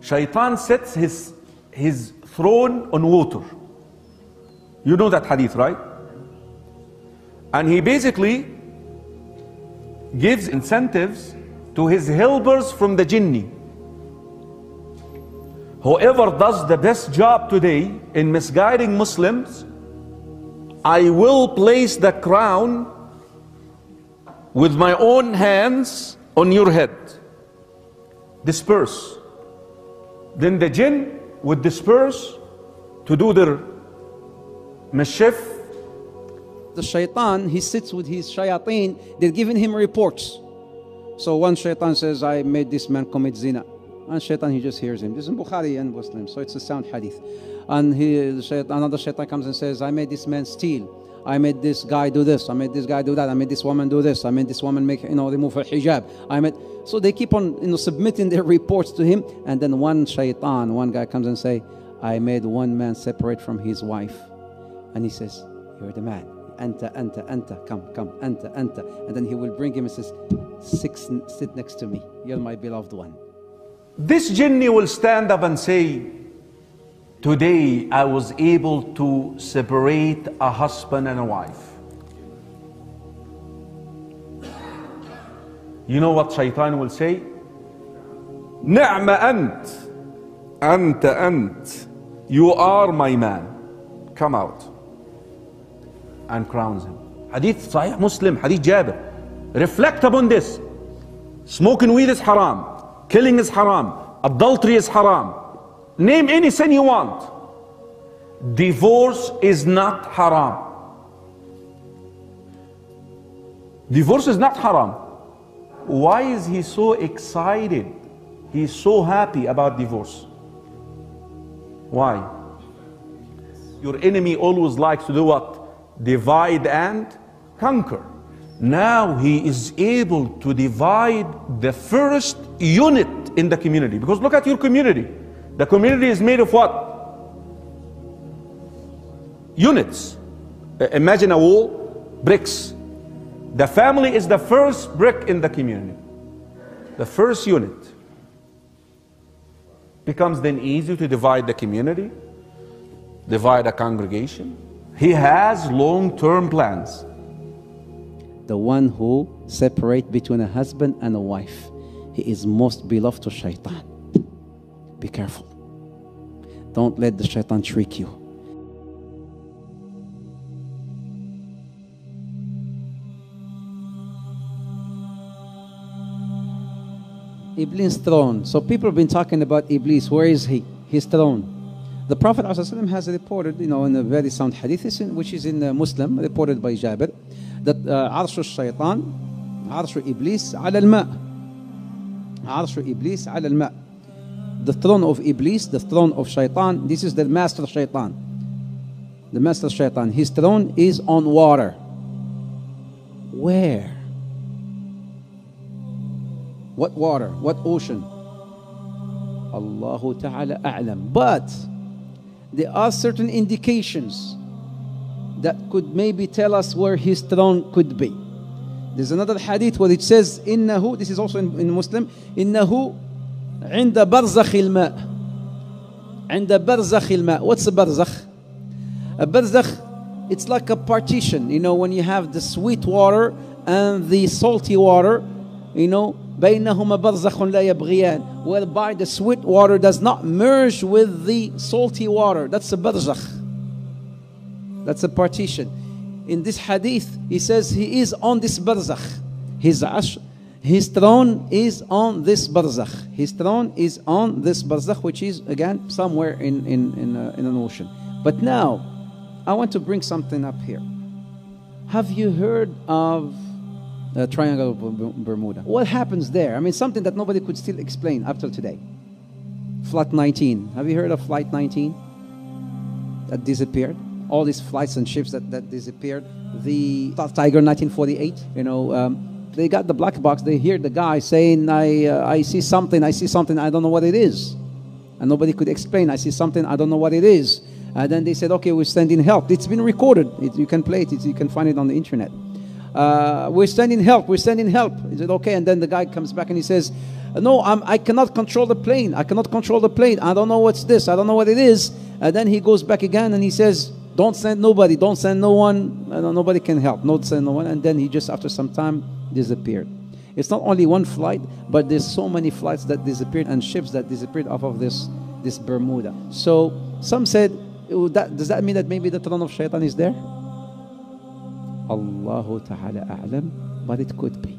Shaitan sets his throne on water. You know that hadith, right? And he basically gives incentives to his helpers from the jinni. Whoever does the best job today in misguiding Muslims, I will place the crown with my own hands on your head. Disperse. Then the jinn would disperse to do their mischief. The shaitan, he sits with his shayateen, they're giving him reports. So one shaitan says, I made this man commit zina. And shaitan, he just hears him. This is in Bukhari and Muslim, so it's a sound hadith. And another shaitan comes and says, I made this man steal. I made this guy do this. I made this guy do that. I made this woman do this. I made this woman make, remove her hijab. So they keep on, submitting their reports to him. And then one shaitan, one guy comes and say, I made one man separate from his wife. And he says, you're the man. Anta, come, anta. And then he will bring him and says, sit next to me. You're my beloved one. This jinni will stand up and say, today I was able to separate a husband and a wife. You know what shaitan will say? Ni'ma ant. You are my man. Come out. And crowns him. Hadith Sahih Muslim, Hadith Jabir. Reflect upon this. Smoking weed is haram. Killing is haram. Adultery is haram. Name any sin you want. Divorce is not haram. Divorce is not haram. Why is he so excited? He's so happy about divorce. Why? Your enemy always likes to do what? Divide and conquer. Now he is able to divide the first unit in the community. Because look at your community. The community is made of what? Units. Imagine a wall, bricks. The family is the first brick in the community. The first unit. Becomes then easy to divide the community, divide a congregation. He has long-term plans. The one who separates between a husband and a wife, he is most beloved to shaitan. Be careful. Don't let the shaitan trick you. Iblis' throne. So people have been talking about Iblis. Where is he? His throne. The Prophet ﷺ has reported, in a very sound hadith, which is in Muslim, reported by Jabir, that Arsh al-Shaytan, Arsh Iblis ala al-ma'. Arsh Iblis ala al-ma'. The throne of Iblis, the throne of Shaitan, this is the master Shaitan. The master Shaitan, his throne is on water. Where? What water? What ocean? Allahu Ta'ala a'lam. But there are certain indications that could maybe tell us where his throne could be. There's another hadith where it says, "Innahu." This is also in Muslim. "Innahu inda barzakh al-ma." Inda barzakh al-ma. What's a barzakh? A barzakh, it's like a partition. When you have the sweet water and the salty water, بينهما برزخ لا يبغيان, whereby the sweet water does not merge with the salty water. That's a barzakh. That's a partition. In this hadith, he says he is on this barzakh. His throne is on this barzakh. His throne is on this barzakh, which is again somewhere in an ocean. But now, I want to bring something up here. Have you heard of Triangle of Bermuda? What happens there? Something that nobody could still explain up till today. Flight 19. Have you heard of Flight 19? That disappeared. All these flights and ships that disappeared. The Tiger 1948. They got the black box. They hear the guy saying, I see something, I don't know what it is. And nobody could explain. I see something, I don't know what it is. And then they said, okay, we're sending help. It's been recorded. You can play it. You can find it on the internet. We're sending help. He said, okay. And then the guy comes back and he says, No, I cannot control the plane. I cannot control the plane. I don't know what's this. I don't know what it is. And then he goes back again and he says, don't send nobody. Don't send no one. Nobody can help. Don't send no one. And then he just, after some time, disappeared. It's not only one flight, but there's so many flights that disappeared and ships that disappeared off of this Bermuda. So some said, does that mean that maybe the throne of Shaitan is there? Allahu Ta'ala A'lam, but it could be.